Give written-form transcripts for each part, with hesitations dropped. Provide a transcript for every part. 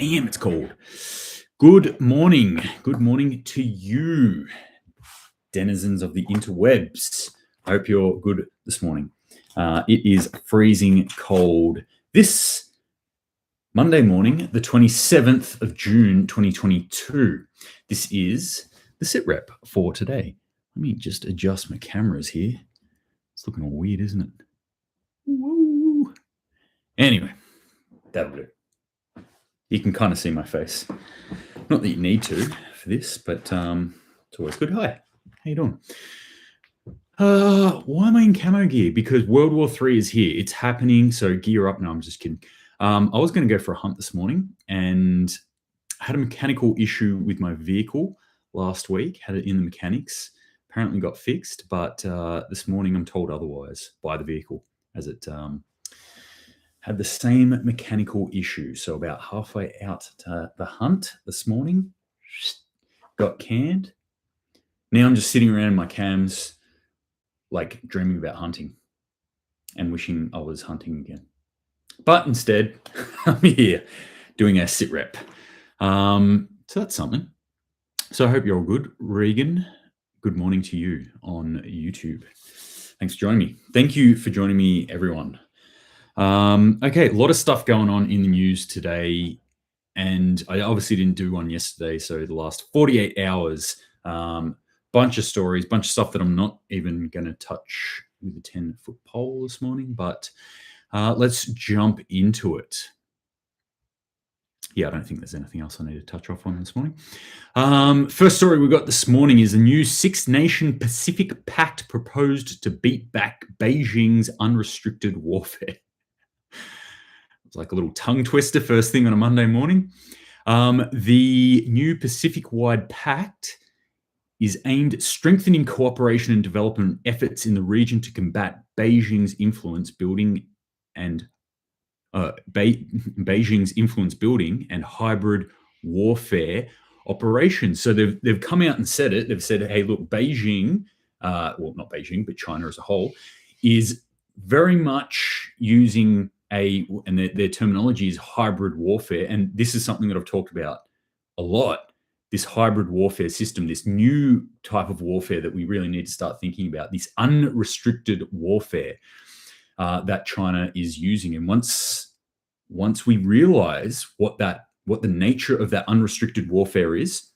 Damn, it's cold. Good morning. Good morning to you, denizens of the interwebs. I hope you're good this morning. It is freezing cold this Monday morning, the 27th of June, 2022. This is the SitRep for today. Let me just adjust my cameras here. It's looking all weird, isn't it? Woo. Anyway, that'll do. You can kind of see my face. Not that you need to for this, but it's always good. Hi, how you doing? Why am I in camo gear? Because World War III is here. It's happening, so gear up. No, I'm just kidding. I was going to go for a hunt this morning and had a mechanical issue with my vehicle last week. Had it in the mechanics. Apparently got fixed, but this morning I'm told otherwise by the vehicle, as it had the same mechanical issue. So about halfway out to the hunt this morning, got canned. Now I'm just sitting around in my cams, like dreaming about hunting and wishing I was hunting again. But instead, I'm here doing a SitRep. So that's something. So I hope you're all good. Regan, good morning to you on YouTube. Thanks for joining me. Thank you for joining me, everyone. Okay, a lot of stuff going on in the news today, and I obviously didn't do one yesterday, so the last 48 hours, bunch of stories, bunch of stuff that I'm not even going to touch with a 10-foot pole this morning, but let's jump into it. Yeah, I don't think there's anything else I need to touch off on this morning. First story we got this morning is a new six-nation Pacific Pact proposed to beat back Beijing's unrestricted warfare. It's like a little tongue twister first thing on a Monday morning. The new Pacific-wide pact is aimed at strengthening cooperation and development efforts in the region to combat Beijing's influence building and hybrid warfare operations. So they've come out and said it. They've said, hey, look, Beijing, well, not Beijing, but China as a whole, is very much using and their terminology is hybrid warfare. And this is something that I've talked about a lot, this hybrid warfare system, this new type of warfare that we really need to start thinking about, this unrestricted warfare that China is using. And once we realize what the nature of that unrestricted warfare is,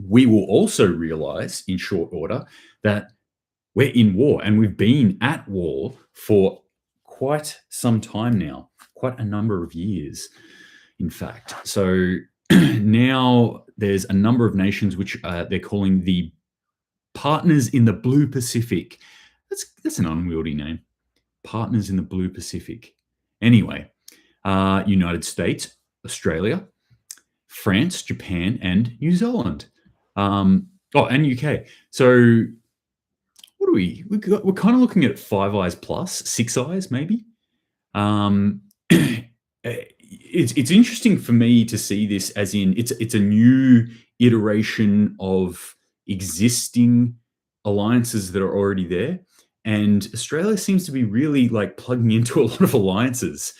we will also realize in short order that we're in war, and we've been at war for quite some time now, quite a number of years, in fact. So now there's a number of nations which they're calling the Partners in the Blue Pacific. That's an unwieldy name. Partners in the Blue Pacific. Anyway, United States, Australia, France, Japan, and New Zealand. And UK. So what are we? We're kind of looking at Five Eyes plus, Six Eyes maybe. It's interesting for me to see this as in it's a new iteration of existing alliances that are already there, and Australia seems to be really like plugging into a lot of alliances.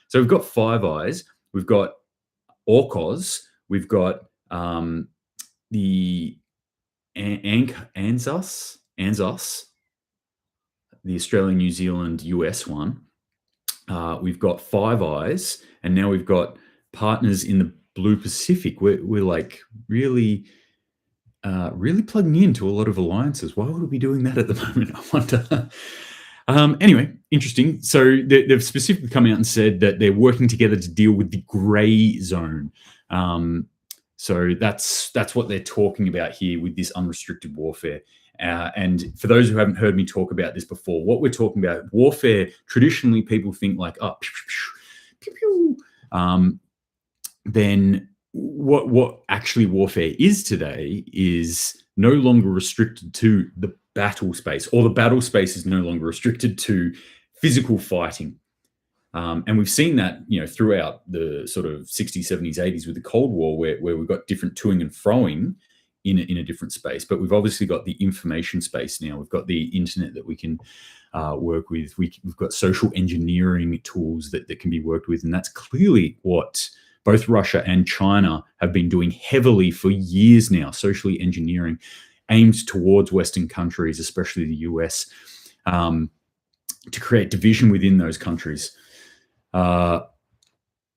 So we've got Five Eyes, we've got AUKUS, we've got the ANZUS, the Australian, New Zealand, US one. We've got Five Eyes, and now we've got Partners in the Blue Pacific. We're like really plugging into a lot of alliances. Why would we be doing that at the moment? I wonder. Anyway, interesting. So they've specifically come out and said that they're working together to deal with the grey zone. So that's what they're talking about here with this unrestricted warfare. And for those who haven't heard me talk about this before, what we're talking about, warfare, traditionally people think like, oh, pew, pew, pew, pew. Then what actually warfare is today is no longer restricted to the battle space, or the battle space is no longer restricted to physical fighting. And we've seen that, throughout the sort of 60s, 70s, 80s with the Cold War, where we've got different toing and froing in a different space. But we've obviously got the information space now. We've got the internet that we can work with. We've got social engineering tools that can be worked with. And that's clearly what both Russia and China have been doing heavily for years now, socially engineering, aimed towards Western countries, especially the US, to create division within those countries. And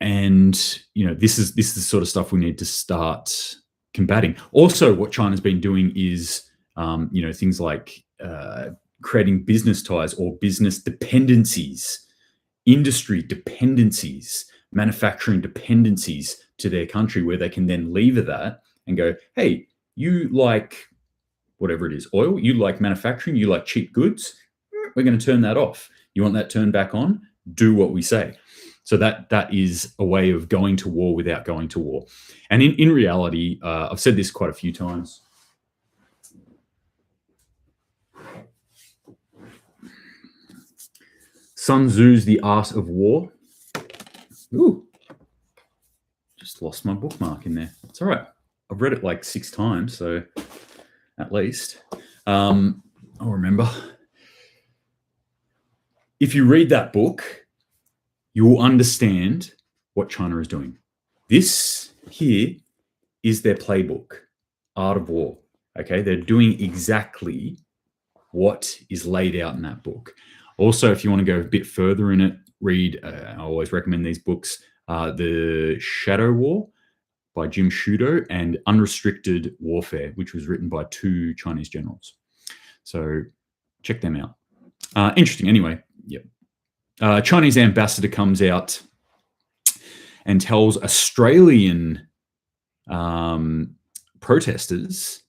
this is the sort of stuff we need to start combating. Also, what China's been doing is things like creating business ties or business dependencies, industry dependencies, manufacturing dependencies to their country, where they can then lever that and go, hey, you like whatever it is, oil, you like manufacturing, you like cheap goods, we're going to turn that off. You want that turned back on? Do what we say. So that is a way of going to war without going to war. And in reality, I've said this quite a few times. Sun Tzu's The Art of War. Ooh, just lost my bookmark in there. It's all right. I've read it like 6 times, so at least I'll remember. If you read that book, you will understand what China is doing. This here is their playbook, Art of War. Okay, they're doing exactly what is laid out in that book. Also, if you want to go a bit further in it, read, I always recommend these books, The Shadow War by Jim Shudo and Unrestricted Warfare, which was written by 2 Chinese generals. So check them out. Interesting. Anyway, yep. Chinese ambassador comes out and tells Australian protesters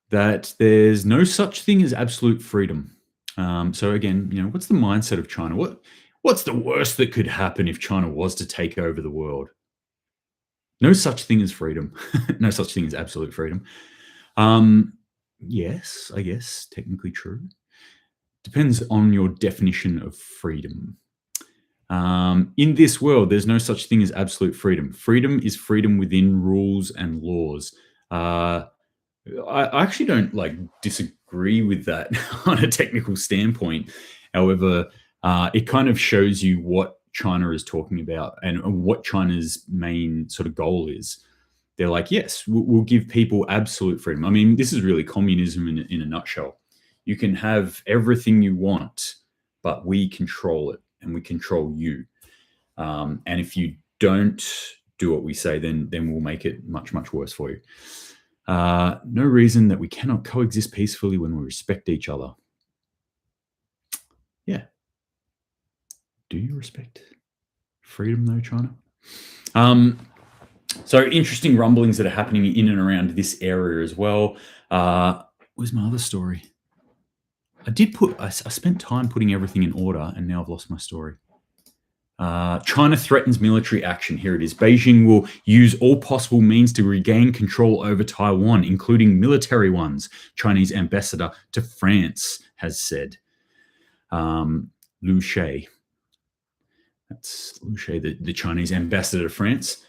that there's no such thing as absolute freedom. So again, what's the mindset of China? What's the worst that could happen if China was to take over the world? No such thing as freedom. No such thing as absolute freedom. Yes, I guess technically true. Depends on your definition of freedom. In this world, there's no such thing as absolute freedom. Freedom is freedom within rules and laws. I actually don't disagree with that on a technical standpoint. However, it kind of shows you what China is talking about and what China's main sort of goal is. They're like, yes, we'll give people absolute freedom. I mean, this is really communism in a nutshell. You can have everything you want, but we control it and we control you. And if you don't do what we say, then we'll make it much, much worse for you. No reason that we cannot coexist peacefully when we respect each other. Yeah. Do you respect freedom though, China? So interesting rumblings that are happening in and around this area as well. Where's my other story? I spent time putting everything in order and now I've lost my story. China threatens military action. Here it is. Beijing will use all possible means to regain control over Taiwan, including military ones, Chinese ambassador to France has said. Liu She. That's Liu She, the Chinese ambassador to France.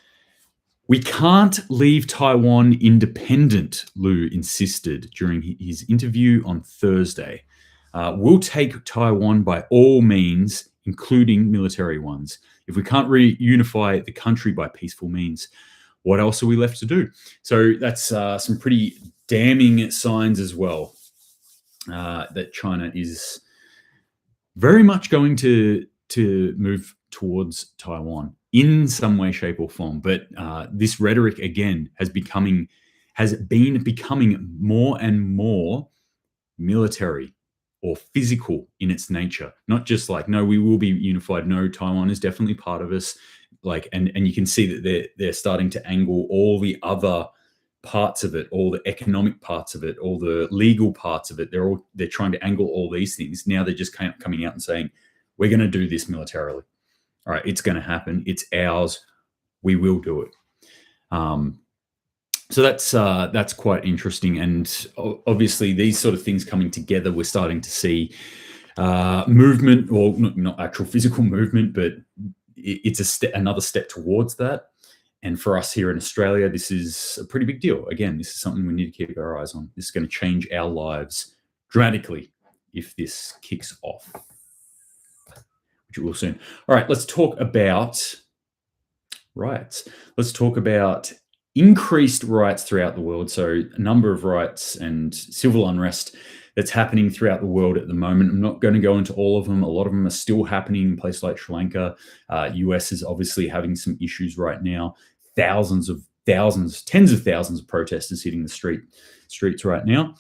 We can't leave Taiwan independent, Liu insisted during his interview on Thursday. We'll take Taiwan by all means, including military ones. If we can't reunify the country by peaceful means, what else are we left to do? So that's some pretty damning signs as well, that China is very much going to move towards Taiwan in some way, shape, or form. But this rhetoric again has been becoming more and more military or physical in its nature. Not just like, no, we will be unified. No, Taiwan is definitely part of us. And you can see that they're starting to angle all the other parts of it, all the economic parts of it, all the legal parts of it. They're trying to angle all these things. Now they're just coming out and saying, we're going to do this militarily. All right, it's going to happen. It's ours. We will do it. So that's quite interesting. And obviously these sort of things coming together, we're starting to see movement, or not actual physical movement, but it's another step towards that. And for us here in Australia, this is a pretty big deal. Again, this is something we need to keep our eyes on. This is going to change our lives dramatically if this kicks off, which it will soon. All right, let's talk about riots. Let's talk about increased riots throughout the world. So, a number of riots and civil unrest that's happening throughout the world at the moment. I'm not going to go into all of them. A lot of them are still happening in places like Sri Lanka. US is obviously having some issues right now. Tens of thousands of protesters hitting the streets right now.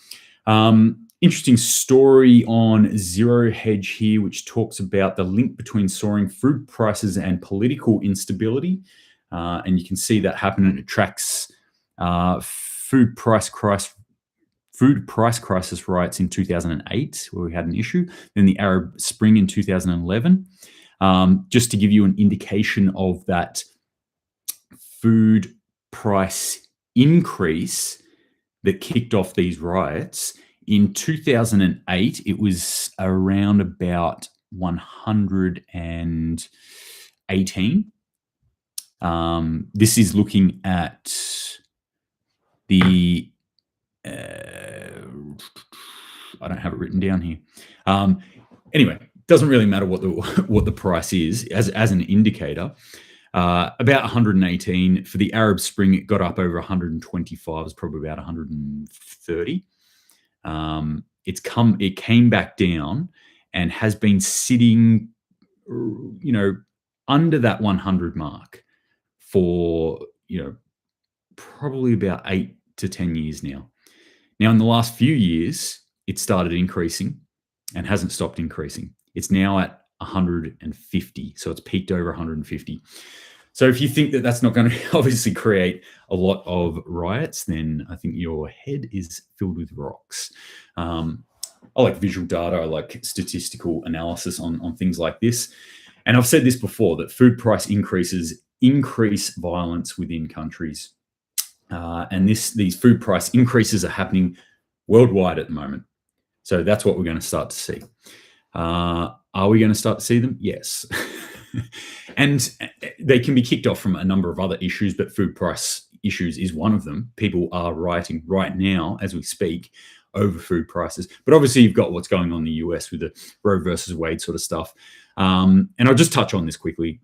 Interesting story on Zero Hedge here, which talks about the link between soaring food prices and political instability. And you can see that happening. It tracks food price crisis riots in 2008, where we had an issue, then the Arab Spring in 2011. Just to give you an indication of that food price increase that kicked off these riots, in 2008, it was around about 118. This is looking at the I don't have it written down here. Anyway, doesn't really matter what the price is as an indicator. About 118 for the Arab Spring. It got up over 125. It's probably about 130. It came back down and has been sitting, under that 100 mark for probably about 8 to 10 years now. Now, in the last few years, it started increasing and hasn't stopped increasing. It's now at 150, so it's peaked over 150. So if you think that that's not going to obviously create a lot of riots, then I think your head is filled with rocks. I like visual data. I like statistical analysis on things like this. And I've said this before, that food price increases increase violence within countries. And these food price increases are happening worldwide at the moment. So that's what we're going to start to see. Are we going to start to see them? Yes. And they can be kicked off from a number of other issues, but food price issues is one of them. People are rioting right now as we speak over food prices. But obviously you've got what's going on in the US with the Roe versus Wade sort of stuff. And I'll just touch on this quickly.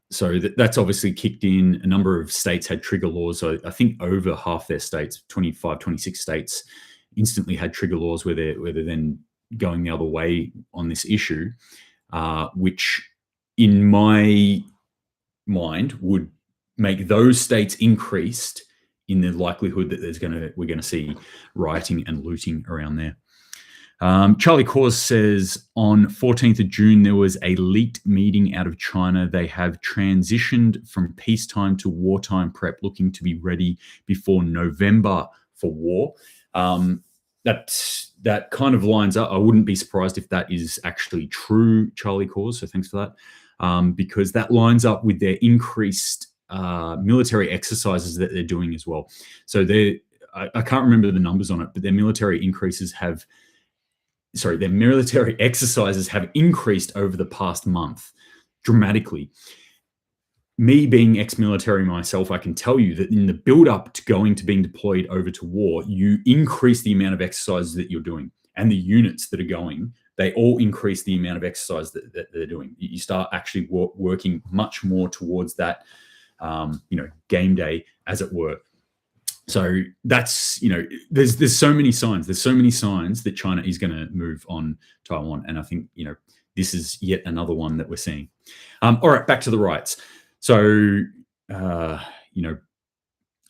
So that's obviously kicked in. A number of states had trigger laws. So I think over half their states, 25, 26 states, instantly had trigger laws where they're then going the other way on this issue, which in my mind would make those states increased in the likelihood that we're going to see rioting and looting around there. Charlie Cause says on 14th of June, there was a leaked meeting out of China. They have transitioned from peacetime to wartime prep, looking to be ready before November for war. That kind of lines up. I wouldn't be surprised if that is actually true, Charlie Cause. So thanks for that. Because that lines up with their increased military exercises that they're doing as well. So I can't remember the numbers on it, but their military exercises have increased over the past month dramatically. Me being ex-military myself, I can tell you that in the build-up to being deployed over to war, you increase the amount of exercises that you're doing, and the units that are going, they all increase the amount of exercise that they're doing. You start actually working much more towards that, game day, as it were. So that's, there's so many signs. There's so many signs that China is going to move on Taiwan. And I think, this is yet another one that we're seeing. All right, back to the riots. So, I'm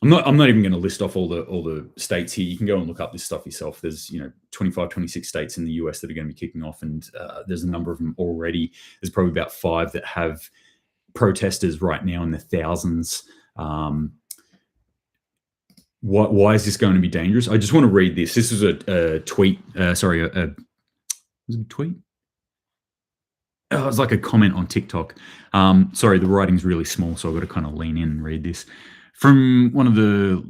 not even going to list off all the states here. You can go and look up this stuff yourself. There's, 25, 26 states in the US that are going to be kicking off. And there's a number of them already. There's probably about 5 that have protesters right now in the thousands. Why is this going to be dangerous? I just want to read this. This is a tweet. Was it a tweet? Oh, it was like a comment on TikTok. Sorry, the writing's really small, so I've got to kind of lean in and read this. From one of the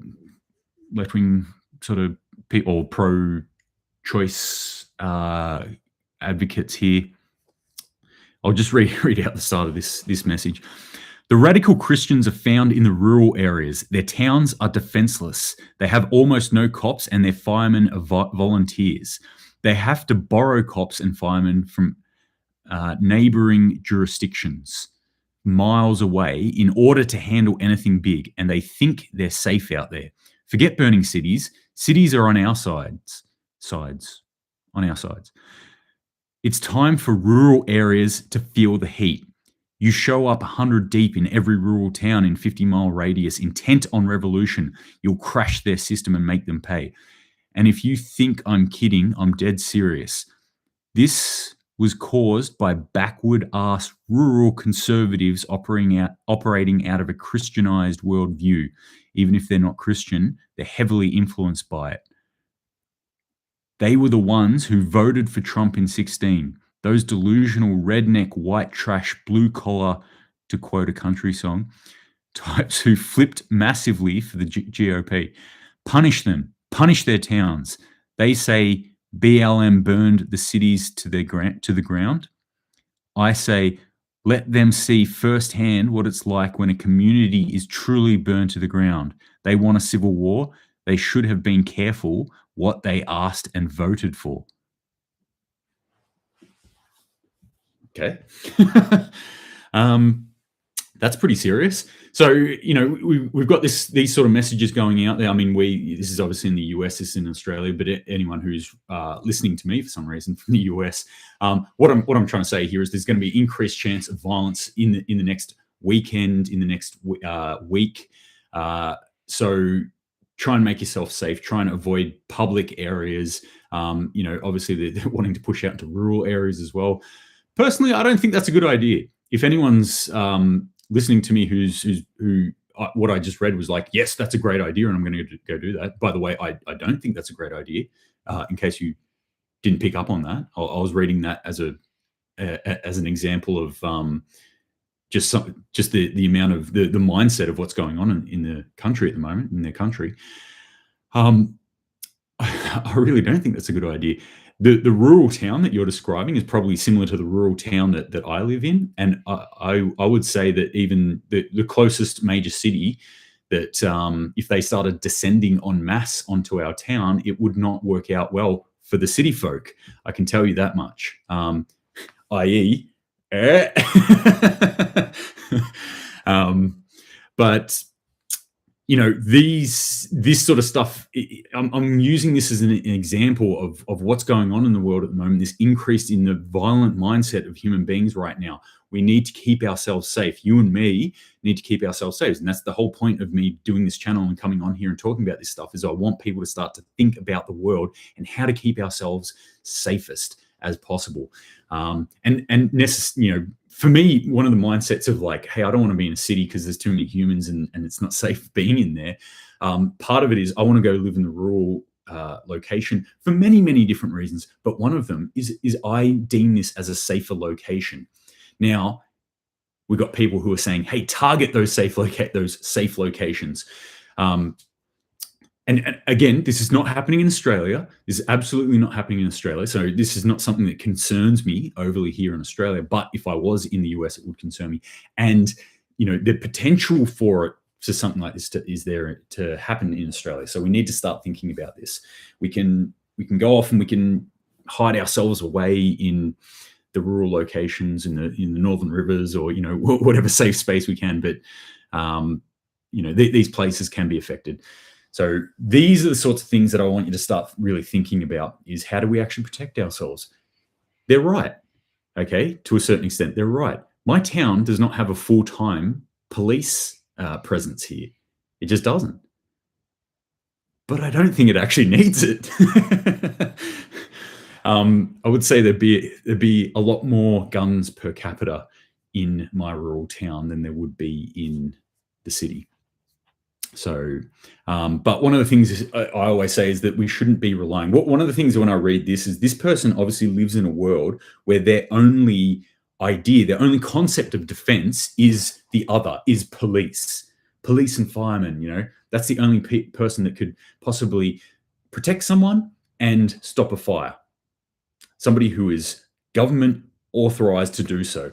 left-wing sort of people, pro-choice advocates here. I'll just read out the start of this message. The radical Christians are found in the rural areas. Their towns are defenseless. They have almost no cops, and their firemen are volunteers. They have to borrow cops and firemen from neighboring jurisdictions. miles away in order to handle anything big, and they think they're safe out there. Forget burning cities. Cities are on our sides, on our sides. It's time for rural areas to feel the heat. You show up 100 deep in every rural town in 50-mile radius, intent on revolution. You'll crash their system and make them pay. And if you think I'm kidding, I'm dead serious. This was caused by backward-ass rural conservatives operating out of a Christianized worldview. Even if they're not Christian, they're heavily influenced by it. They were the ones who voted for Trump in 16. Those delusional redneck, white trash, blue collar, to quote a country song, types who flipped massively for the GOP. Punish them. Punish their towns. They say BLM burned the cities to the ground. I say let them see firsthand what it's like when a community is truly burned to the ground. They want a civil war. They should have been careful what they asked and voted for. Okay. That's pretty serious. So, we've got these sort of messages going out there. I mean, this is obviously in the US, this is in Australia, but anyone who's listening to me for some reason from the US, what I'm trying to say here is there's going to be increased chance of violence in the next weekend, in the next week. So try and make yourself safe. Try and avoid public areas. Obviously they're wanting to push out into rural areas as well. Personally, I don't think that's a good idea. If anyone's listening to me who what I just read was like, yes, that's a great idea, and I'm going to go do that. By the way, I don't think that's a great idea. In case you didn't pick up on that, I was reading that as an example of just the amount of the mindset of what's going on in the country at the moment, in their country. I really don't think that's a good idea. The rural town that you're describing is probably similar to the rural town that I live in. And I would say that even the closest major city, that if they started descending en masse onto our town, it would not work out well for the city folk. I can tell you that much. I.e., but this sort of stuff, I'm using this as an example of what's going on in the world at the moment, this increase in the violent mindset of human beings right now. We need to keep ourselves safe. You and me need to keep ourselves safe. And that's the whole point of me doing this channel and coming on here and talking about this stuff, is I want people to start to think about the world and how to keep ourselves safest as possible. For me, one of the mindsets of like, hey, I don't want to be in a city because there's too many humans and it's not safe being in there. Part of it is I want to go live in the rural location for many, many different reasons. But one of them is I deem this as a safer location. Now, we've got people who are saying, hey, target those safe locations. And again, this is not happening in Australia. This is absolutely not happening in Australia. So this is not something that concerns me overly here in Australia. But if I was in the US, it would concern me. And, the potential for something like this is there to happen in Australia. So we need to start thinking about this. We can go off and we can hide ourselves away in the rural locations in the northern rivers, or, whatever safe space we can. But, these places can be affected. So these are the sorts of things that I want you to start really thinking about, is how do we actually protect ourselves? They're right. Okay. To a certain extent, they're right. My town does not have a full-time police presence here. It just doesn't. But I don't think it actually needs it. I would say there'd be a lot more guns per capita in my rural town than there would be in the city. So, but one of the things I always say is that we shouldn't be relying. One of the things when I read this is this person obviously lives in a world where their only idea, their only concept of defense is police and firemen. That's the only person that could possibly protect someone and stop a fire. Somebody who is government authorized to do so.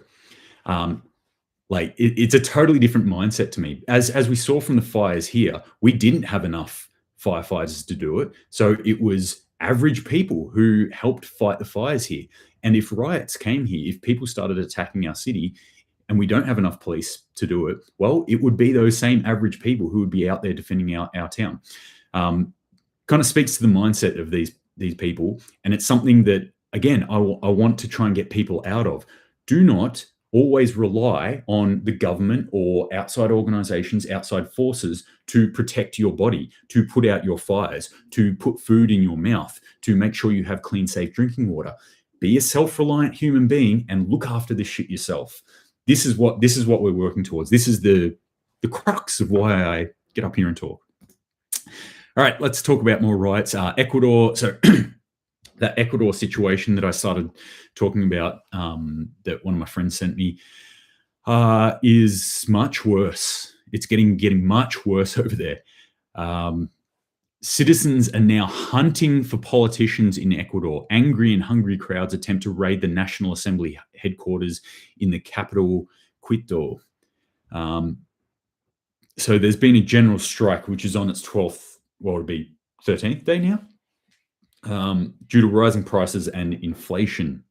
It's a totally different mindset to me. As we saw from the fires here, we didn't have enough firefighters to do it. So it was average people who helped fight the fires here. And if riots came here, if people started attacking our city, and we don't have enough police to do it, well, it would be those same average people who would be out there defending our town. Kind of speaks to the mindset of these people, and it's something that, again, I want to try and get people out of. Do not always rely on the government or outside organizations, outside forces to protect your body, to put out your fires, to put food in your mouth, to make sure you have clean, safe drinking water. Be a self-reliant human being and look after this shit yourself. This is what we're working towards. This is the crux of why I get up here and talk. All right, let's talk about more riots. Ecuador. So that Ecuador situation that I started talking about, that one of my friends sent me, is much worse. It's getting much worse over there. Citizens are now hunting for politicians in Ecuador. Angry and hungry crowds attempt to raid the National Assembly headquarters in the capital, Quito. So there's been a general strike, which is on its 12th, well, it'll be 13th day now, due to rising prices and inflation.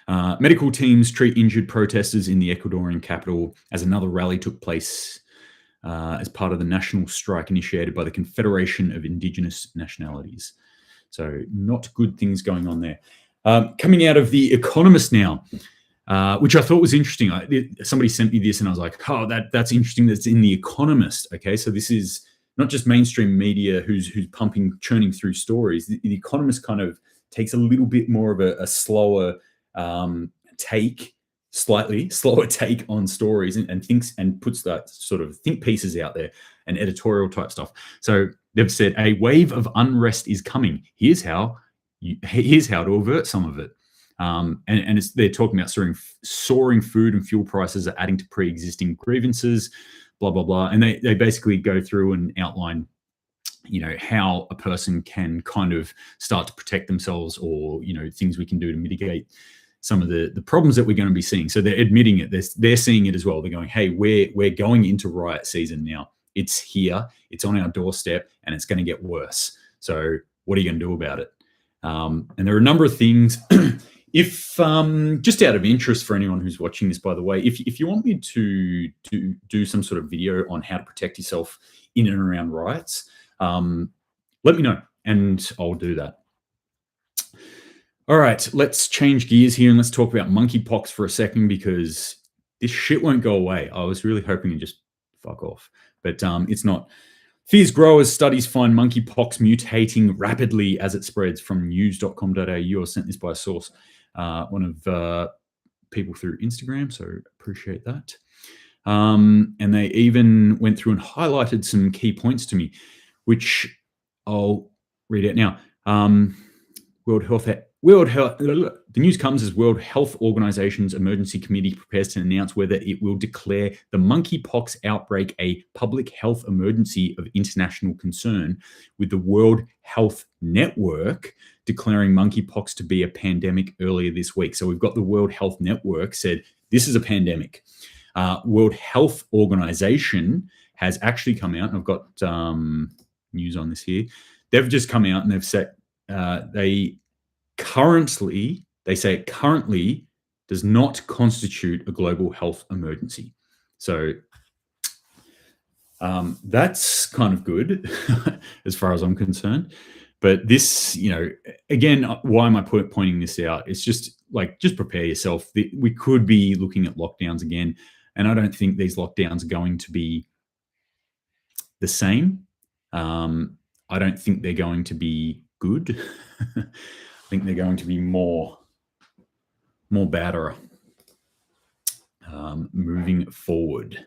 Medical teams treat injured protesters in the Ecuadorian capital as another rally took place as part of the national strike initiated by the Confederation of Indigenous Nationalities. So not good things going on there. Coming out of the Economist now, which I thought was interesting. Somebody sent me this and I was like, oh, that's interesting. That's in the Economist. Okay, so this is not just mainstream media who's churning through stories. The Economist kind of takes a little bit more of a slower slightly slower take on stories and thinks and puts that sort of think pieces out there and editorial type stuff. So they've said a wave of unrest is coming. Here's how to avert some of it. And they're talking about soaring food and fuel prices are adding to pre-existing grievances, blah, blah, blah. And they basically go through and outline, how a person can kind of start to protect themselves, or, things we can do to mitigate some of the problems that we're going to be seeing. So they're admitting it. They're seeing it as well. They're going, hey, we're going into riot season now. It's here. It's on our doorstep, and it's going to get worse. So what are you going to do about it? And there are a number of things. If just out of interest for anyone who's watching this, by the way, if you want me to do some sort of video on how to protect yourself in and around riots, let me know and I'll do that. All right, let's change gears here and let's talk about monkeypox for a second, because this shit won't go away. I was really hoping to just fuck off, but it's not. Fears grow as studies find monkeypox mutating rapidly as it spreads, from news.com.au. I was sent this by a source, one of people through Instagram, so appreciate that. And they even went through and highlighted some key points to me, which I'll read out now. The news comes as World Health Organization's Emergency Committee prepares to announce whether it will declare the monkeypox outbreak a public health emergency of international concern, with the World Health Network declaring monkeypox to be a pandemic earlier this week. So we've got the World Health Network said this is a pandemic. World Health Organization has actually come out, and I've got news on this here. They've just come out and they've said they say it currently does not constitute a global health emergency. So that's kind of good as far as I'm concerned. But this, again, why am I pointing this out? It's just prepare yourself. We could be looking at lockdowns again, and I don't think these lockdowns are going to be the same. I don't think they're going to be good. I think they're going to be more badder moving forward.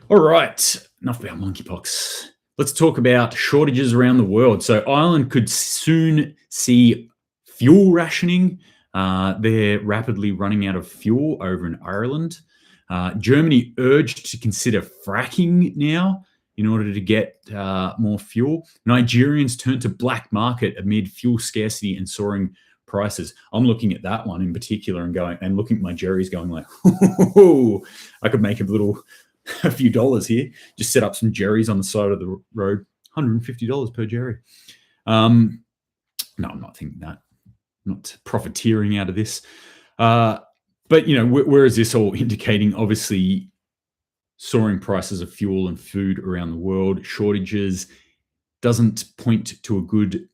All right, enough about monkeypox. Let's talk about shortages around the world. So Ireland could soon see fuel rationing. They're rapidly running out of fuel over in Ireland. Germany urged to consider fracking now in order to get more fuel. Nigerians turn to black market amid fuel scarcity and soaring prices. I'm looking at that one in particular and looking at my jerry's going like, I could make a few dollars here. Just set up some jerry's on the side of the road, $150 per jerry. No, I'm not thinking that. I'm not profiteering out of this. But, where is this all indicating? Obviously, soaring prices of fuel and food around the world, shortages, doesn't point to a good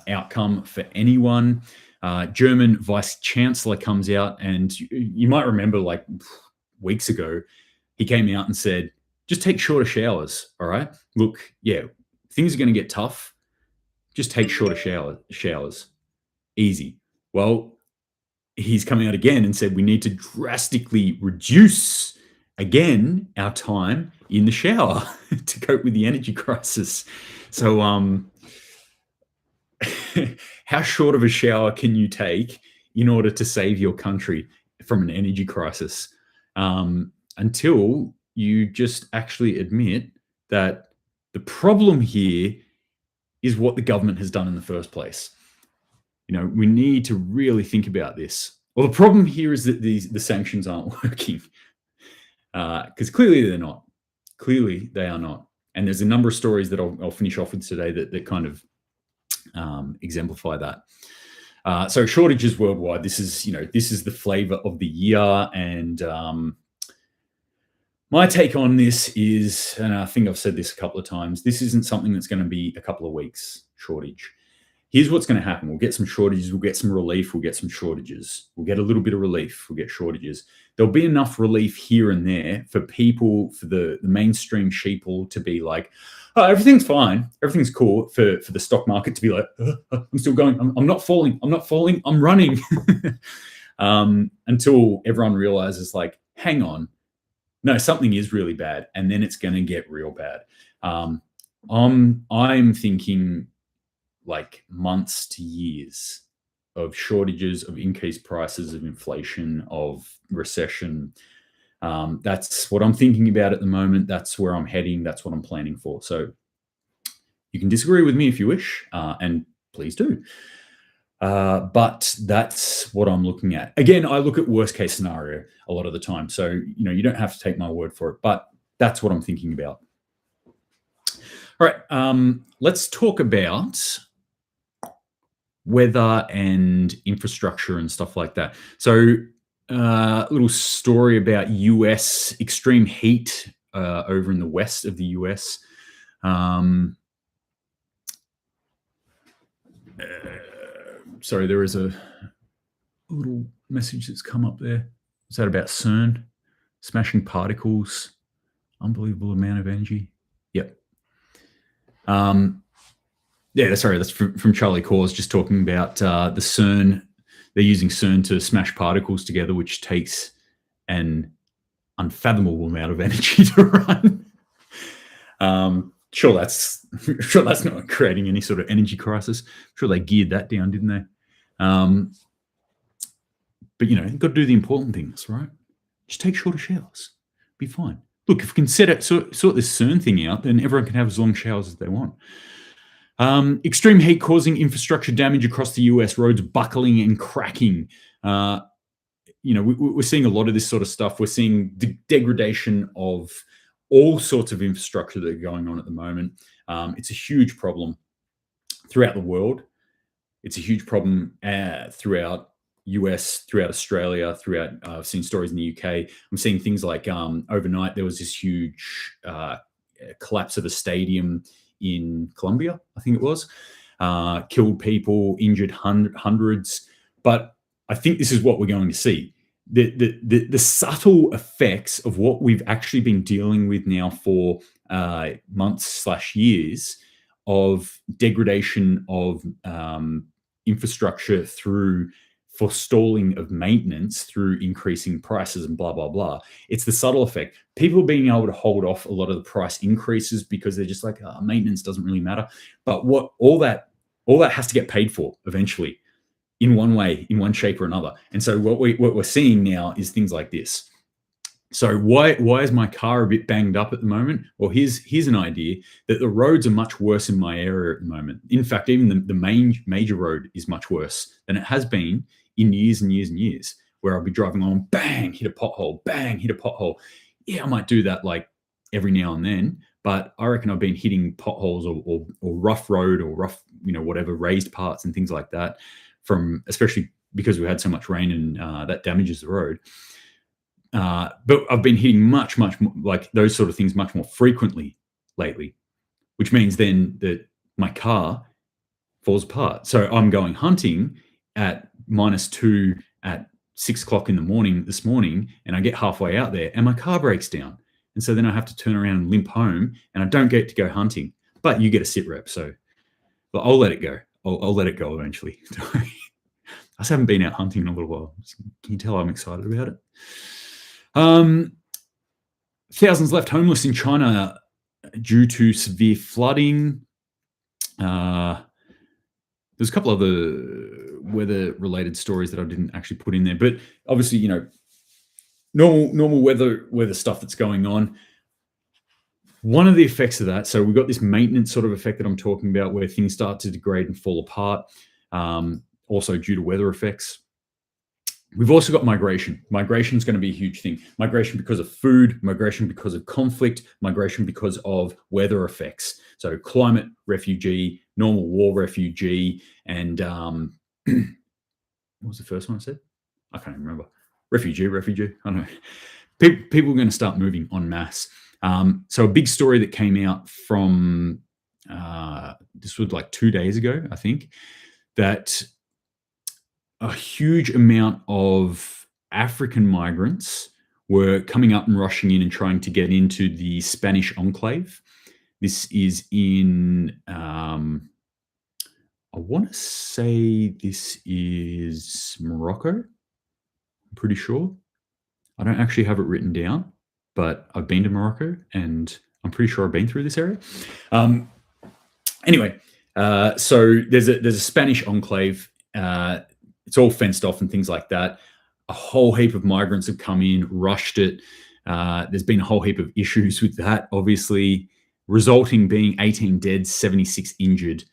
outcome for anyone. German vice chancellor comes out, and you might remember, like weeks ago, he came out and said, just take shorter showers. All right. Look, yeah, things are going to get tough. Just take shorter showers. Easy. Well, he's coming out again and said we need to drastically reduce again our time in the shower to cope with the energy crisis. So how short of a shower can you take in order to save your country from an energy crisis? Until you just actually admit that the problem here is what the government has done in the first place. We need to really think about this. Well, the problem here is that the sanctions aren't working, because clearly they're not. Clearly they are not. And there's a number of stories that I'll finish off with today that kind of exemplify that. So shortages worldwide. This is the flavor of the year, and my take on this is, and I think I've said this a couple of times, this isn't something that's going to be a couple of weeks shortage. Here's what's going to happen. We'll get some shortages. We'll get some relief. We'll get some shortages. We'll get a little bit of relief. We'll get shortages. There'll be enough relief here and there for people, for the mainstream sheeple to be like, oh, everything's fine. Everything's cool. For the stock market to be like, I'm still going. I'm not falling. I'm not falling. I'm running. Until everyone realizes, like, hang on. No, something is really bad. And then it's going to get real bad. I'm thinking like months to years of shortages, of increased prices, of inflation, of recession. That's what I'm thinking about at the moment. That's where I'm heading. That's what I'm planning for. So you can disagree with me if you wish, and please do. But that's what I'm looking at. Again, I look at worst case scenario a lot of the time. So, you don't have to take my word for it, but that's what I'm thinking about. All right. Let's talk about weather and infrastructure and stuff like that. So a little story about US extreme heat over in the west of the US. Sorry, there is a little message that's come up there. Is that about CERN? Smashing particles, unbelievable amount of energy. Yep. Yeah, sorry, that's from Charlie Cause, just talking about the CERN. They're using CERN to smash particles together, which takes an unfathomable amount of energy to run. Sure, that's not creating any sort of energy crisis. I'm sure they geared that down, didn't they? But you've got to do the important things, right? Just take shorter showers, be fine. Look, if we can sort this CERN thing out, then everyone can have as long showers as they want. Extreme heat causing infrastructure damage across the US, roads buckling and cracking. We're seeing a lot of this sort of stuff. We're seeing the degradation of all sorts of infrastructure that are going on at the moment. It's a huge problem throughout the world. It's a huge problem throughout US, throughout Australia, throughout. I've seen stories in the UK. I'm seeing things like overnight there was this huge collapse of a stadium in Colombia, I think it was, killed people, injured hundreds. But I think this is what we're going to see. The subtle effects of what we've actually been dealing with now for months/years of degradation of infrastructure through forestalling of maintenance through increasing prices and blah, blah, blah. It's the subtle effect. People being able to hold off a lot of the price increases because they're just like, maintenance doesn't really matter. But what all that has to get paid for eventually in one way, in one shape or another. And so what we're seeing now is things like this. So why is my car a bit banged up at the moment? Well, here's an idea that the roads are much worse in my area at the moment. In fact, even the main major road is much worse than it has been in years and years and years, where I'll be driving along, bang, hit a pothole, bang, hit a pothole. Yeah, I might do that like every now and then, but I reckon I've been hitting potholes or rough road or rough, whatever, raised parts and things like that from especially because we had so much rain and that damages the road. But I've been hitting much more, like those sort of things much more frequently lately, which means then that my car falls apart. So I'm going hunting at -2 at 6 o'clock in the morning this morning, and I get halfway out there and my car breaks down. And so then I have to turn around and limp home, and I don't get to go hunting. But you get a SitRep, so but I'll let it go. I'll let it go eventually. I just haven't been out hunting in a little while. Can you tell I'm excited about it? Thousands left homeless in China due to severe flooding. There's a couple other weather-related stories that I didn't actually put in there, but obviously, you know, normal weather stuff that's going on. One of the effects of that, so we've got this maintenance sort of effect that I'm talking about, where things start to degrade and fall apart, also due to weather effects. We've also got migration. Migration is going to be a huge thing. Migration because of food, migration because of conflict, migration because of weather effects. So climate refugee, normal war refugee, and what was the first one I said? I can't even remember. Refugee. I don't know. People are going to start moving en masse. So a big story that came out from, this was like 2 days ago, I think, that a huge amount of African migrants were coming up and rushing in and trying to get into the Spanish enclave. This is in, I want to say this is Morocco. I'm pretty sure. I don't actually have it written down, but I've been to Morocco and I'm pretty sure I've been through this area. Anyway, so there's a Spanish enclave. It's all fenced off and things like that. A whole heap of migrants have come in, rushed it. There's been a whole heap of issues with that, obviously, resulting being 18 dead, 76 injured,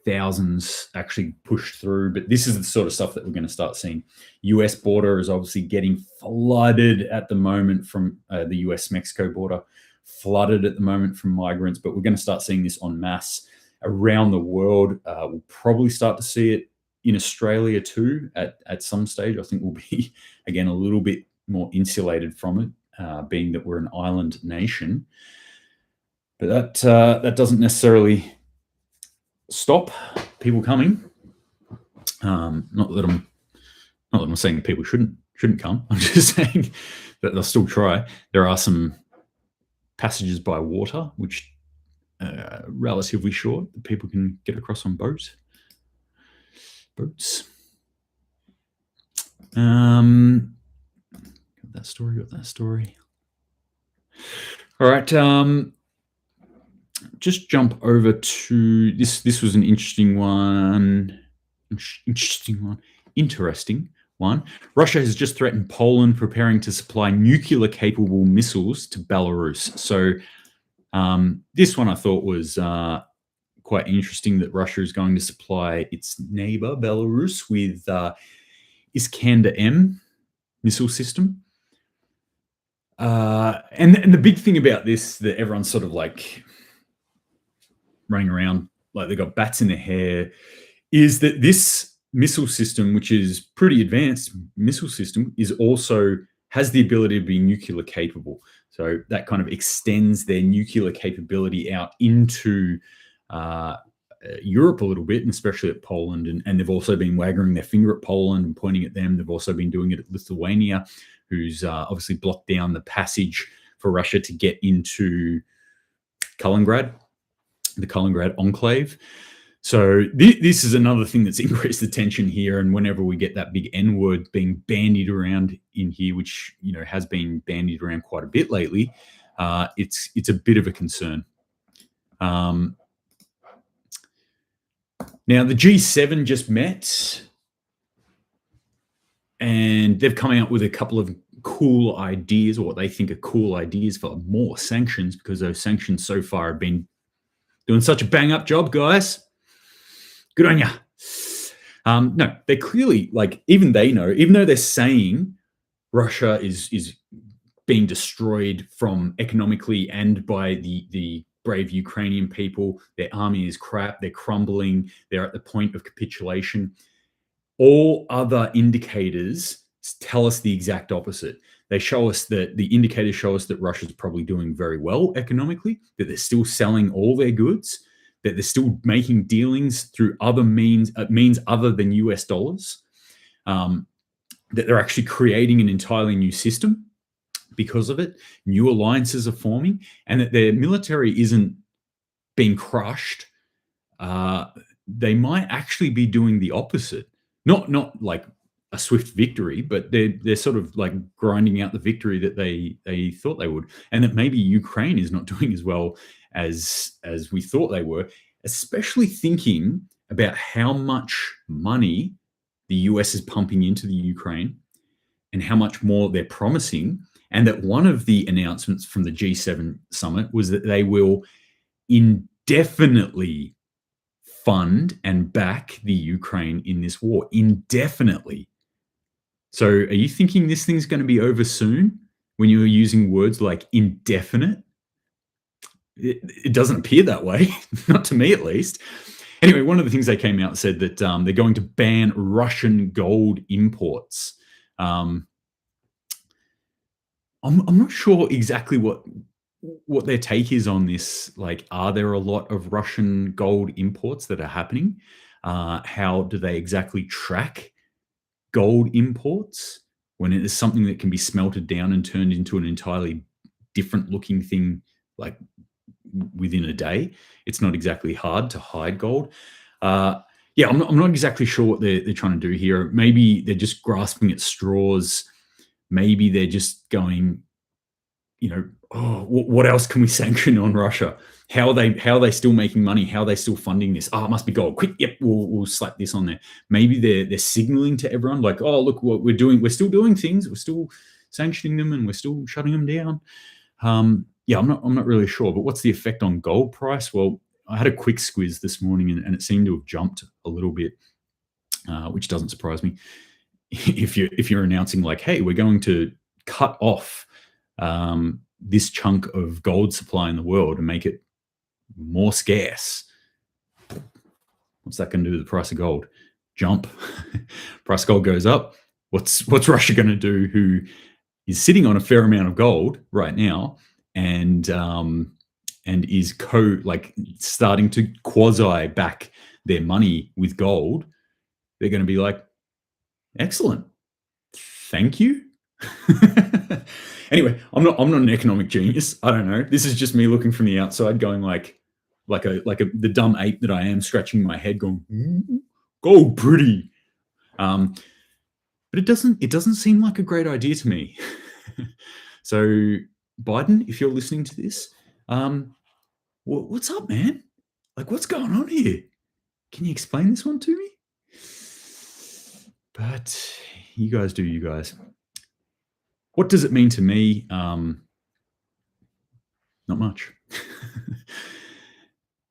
thousands actually pushed through. But this is the sort of stuff that we're going to start seeing. US border is obviously getting flooded at the moment from the US-Mexico border, flooded at the moment from migrants. But we're going to start seeing this en masse around the world. We'll probably start to see it in Australia too at some stage. I think we'll be, again, a little bit more insulated from it, being that we're an island nation. But that doesn't necessarily stop people coming. Not that I'm saying that people shouldn't come. I'm just saying that they'll still try. There are some passages by water which are relatively short that people can get across on boats. Got that story. All right. Just jump over to this. This was an interesting one. Russia has just threatened Poland, preparing to supply nuclear-capable missiles to Belarus. So this one I thought was quite interesting, that Russia is going to supply its neighbor Belarus with Iskander-M missile system. And the big thing about this that everyone's sort of like running around like they got bats in their hair is that this missile system, which is pretty advanced missile system, is also has the ability to be nuclear capable. So that kind of extends their nuclear capability out into Europe a little bit, and especially at Poland. And they've also been wagging their finger at Poland and pointing at them. They've also been doing it at Lithuania, who's obviously blocked down the passage for Russia to get into Kaliningrad, the Kaliningrad enclave. So this is another thing that's increased the tension here. And whenever we get that big N word being bandied around in here, which has been bandied around quite a bit lately, it's a bit of a concern. Now, the G7 just met, and they've come out with a couple of cool ideas, or what they think are cool ideas for more sanctions, because those sanctions so far have been doing such a bang-up job, guys. Good on ya. No, they're clearly, like, even they know, even though they're saying Russia is being destroyed from economically and by the brave Ukrainian people, their army is crap, they're crumbling, they're at the point of capitulation. All other indicators tell us the exact opposite. They show us that the indicators show us that Russia's probably doing very well economically, that they're still selling all their goods, that they're still making dealings through other means other than US dollars, that they're actually creating an entirely new system because of it. New alliances are forming, and that their military isn't being crushed. They might actually be doing the opposite. Not like a swift victory, but they're sort of like grinding out the victory that they thought they would, and that maybe Ukraine is not doing as well as we thought they were. Especially thinking about how much money the US is pumping into the Ukraine and how much more they're promising, and that one of the announcements from the G7 summit was that they will indefinitely fund and back the Ukraine in this war indefinitely. So are you thinking this thing's going to be over soon when you're using words like indefinite? It doesn't appear that way, not to me at least. Anyway, one of the things they came out and said that they're going to ban Russian gold imports. I'm not sure exactly what their take is on this. Like, are there a lot of Russian gold imports that are happening? How do they exactly track gold imports when it is something that can be smelted down and turned into an entirely different looking thing, like within a day? It's not exactly hard to hide gold. Yeah, I'm not exactly sure what they're trying to do here. Maybe they're just grasping at straws. Maybe they're just going, oh, what else can we sanction on Russia? How are they still making money? How are they still funding this? Oh, it must be gold. Quick, yep, we'll slap this on there. Maybe they're signaling to everyone like, oh, look what we're doing. We're still doing things. We're still sanctioning them, and we're still shutting them down. Yeah, I'm not really sure. But what's the effect on gold price? Well, I had a quick squiz this morning, and it seemed to have jumped a little bit, which doesn't surprise me. If you're announcing like, hey, we're going to cut off this chunk of gold supply in the world and make it more scarce, what's that going to do to the price of gold? Jump. Price of gold goes up. What's Russia going to do, who is sitting on a fair amount of gold right now and is starting to quasi back their money with gold? They're going to be like, excellent, thank you. Anyway, I'm not an economic genius. I don't know. This is just me looking from the outside, going like the dumb ape that I am, scratching my head, going, gold pretty. But it doesn't seem like a great idea to me. So Biden, if you're listening to this, what's up, man? Like, what's going on here? Can you explain this one to me? But you guys do, you guys. What does it mean to me? Not much.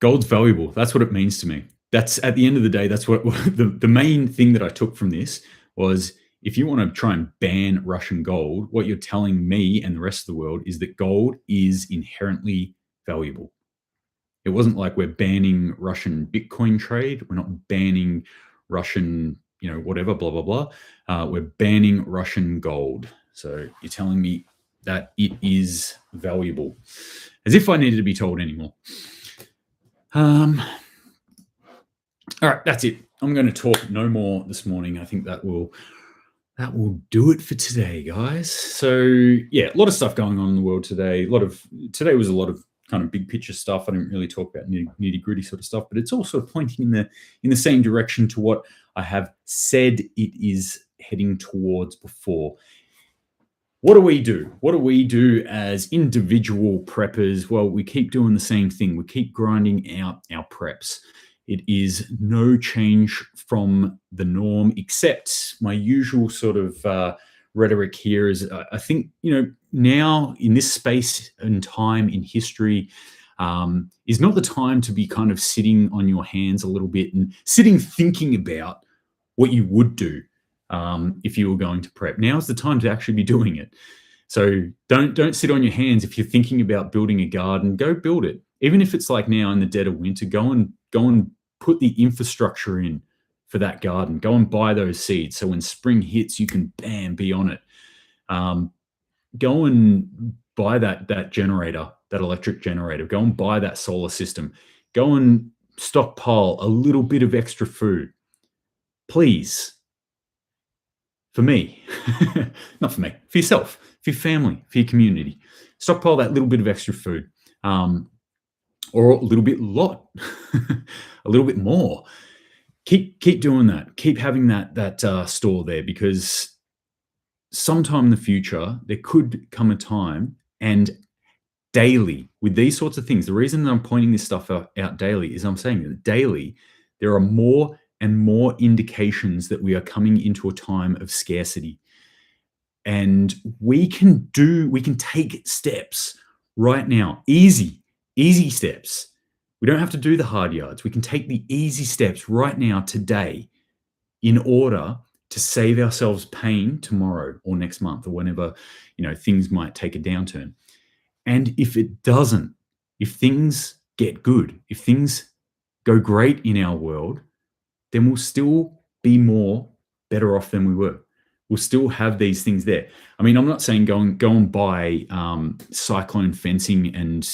Gold's valuable. That's what it means to me. That's, at the end of the day, that's what the main thing that I took from this was, if you want to try and ban Russian gold, what you're telling me and the rest of the world is that gold is inherently valuable. It wasn't like we're banning Russian Bitcoin trade. We're not banning Russian, whatever, blah, blah, blah. We're banning Russian gold. So you're telling me that it is valuable, as if I needed to be told anymore. All right, that's it. I'm going to talk no more this morning. I think that will do it for today, guys. So yeah, a lot of stuff going on in the world today. Today was a lot of kind of big picture stuff. I didn't really talk about nitty gritty sort of stuff, but it's also pointing in the same direction to what I have said it is heading towards before. What do we do? What do we do as individual preppers? Well, we keep doing the same thing. We keep grinding out our preps. It is no change from the norm, except my usual sort of rhetoric here is, I think, now in this space and time in history is not the time to be kind of sitting on your hands a little bit and thinking about what you would do if you were going to prep. Now's the time to actually be doing it. So don't sit on your hands. If you're thinking about building a garden, go build it. Even if it's like now in the dead of winter, go and put the infrastructure in for that garden. Go and buy those seeds. So when spring hits, you can bam, be on it. Go and buy that generator, that electric generator. Go and buy that solar system. Go and stockpile a little bit of extra food. Please. For me, not for me, for yourself, for your family, for your community. Stockpile that little bit of extra food, or a little bit lot, a little bit more. Keep doing that. Keep having that store there, because sometime in the future there could come a time, and daily with these sorts of things. The reason that I'm pointing this stuff out daily is I'm saying that daily there are more and more indications that we are coming into a time of scarcity. And we can take steps right now, easy steps. We don't have to do the hard yards. We can take the easy steps right now, today, in order to save ourselves pain tomorrow or next month or whenever, things might take a downturn. And if it doesn't, if things get good, if things go great in our world, then we'll still be better off than we were. We'll still have these things there. I mean, I'm not saying go and buy cyclone fencing and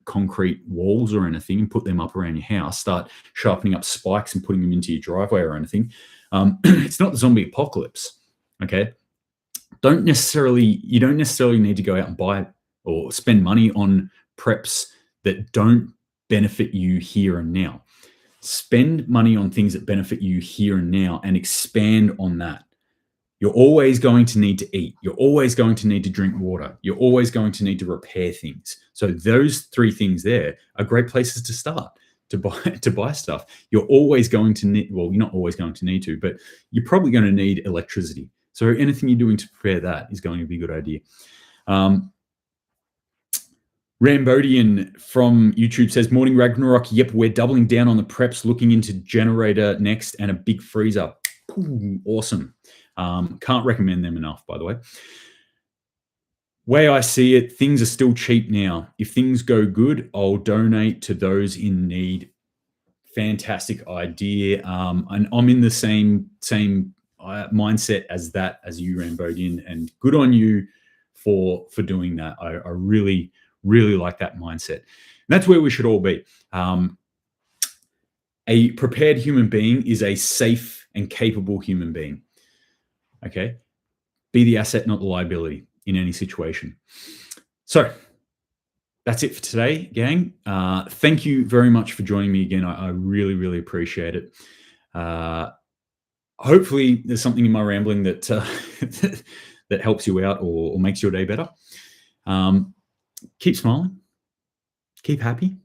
concrete walls or anything and put them up around your house. Start sharpening up spikes and putting them into your driveway or anything. It's not the zombie apocalypse. Okay, you don't necessarily need to go out and buy or spend money on preps that don't benefit you here and now. Spend money on things that benefit you here and now and expand on that. You're always going to need to eat. You're always going to need to drink water. You're always going to need to repair things. So those three things there are great places to start to buy stuff. You're always going to need, well, you're not always going to need to, but you're probably going to need electricity. So anything you're doing to prepare that is going to be a good idea. Rambodian from YouTube says, morning Ragnarok. Yep, we're doubling down on the preps, looking into generator next and a big freezer. Ooh, awesome. Can't recommend them enough, by the way. Way I see it, things are still cheap now. If things go good, I'll donate to those in need. Fantastic idea. And I'm in the same mindset as you, Rambodian, and good on you for doing that. I really like that mindset. And that's where we should all be. A prepared human being is a safe and capable human being. Okay? Be the asset, not the liability in any situation. So that's it for today, gang. Thank you very much for joining me again. I really appreciate it. Hopefully there's something in my rambling that that helps you out or makes your day better. Keep smiling. Keep happy.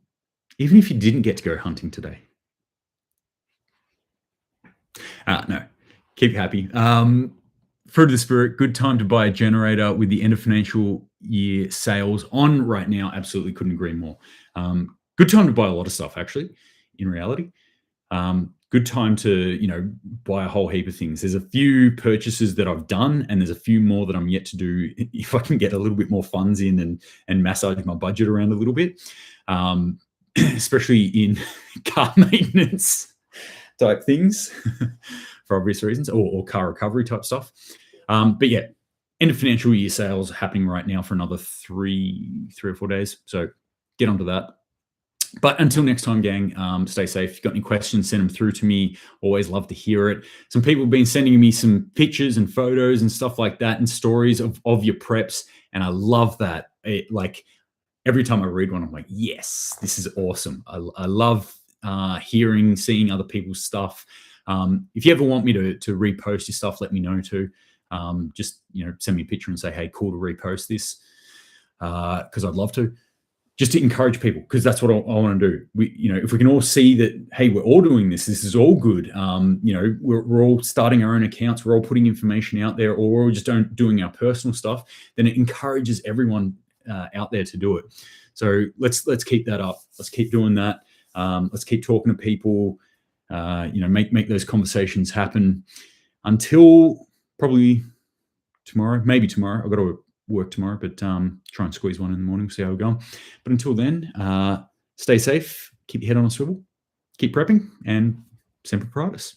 Even if you didn't get to go hunting today. No, keep happy. Fruit of the Spirit, good time to buy a generator with the end of financial year sales on right now. Absolutely couldn't agree more. Good time to buy a lot of stuff, actually, in reality. Good time to, buy a whole heap of things. There's a few purchases that I've done, and there's a few more that I'm yet to do if I can get a little bit more funds in and massage my budget around a little bit, especially in car maintenance type things for obvious reasons, or car recovery type stuff. But yeah, end of financial year sales happening right now for another three or 4 days. So get onto that. But until next time, gang, stay safe. If you've got any questions, send them through to me. Always love to hear it. Some people have been sending me some pictures and photos and stuff like that and stories of your preps. And I love that. Like every time I read one, I'm like, yes, this is awesome. I love seeing other people's stuff. If you ever want me to repost your stuff, let me know too. Just, send me a picture and say, hey, cool to repost this. Because I'd love to. Just to encourage people, because that's what I want to do. If we can all see that, hey, we're all doing this. This is all good. We're all starting our own accounts. We're all putting information out there, or we're all just doing our personal stuff. Then it encourages everyone out there to do it. So let's keep that up. Let's keep doing that. Let's keep talking to people. Make those conversations happen until probably tomorrow. Maybe tomorrow. I've got to work tomorrow, but try and squeeze one in the morning, see how we're going. But until then, stay safe, keep your head on a swivel, keep prepping, and Semper Paratus.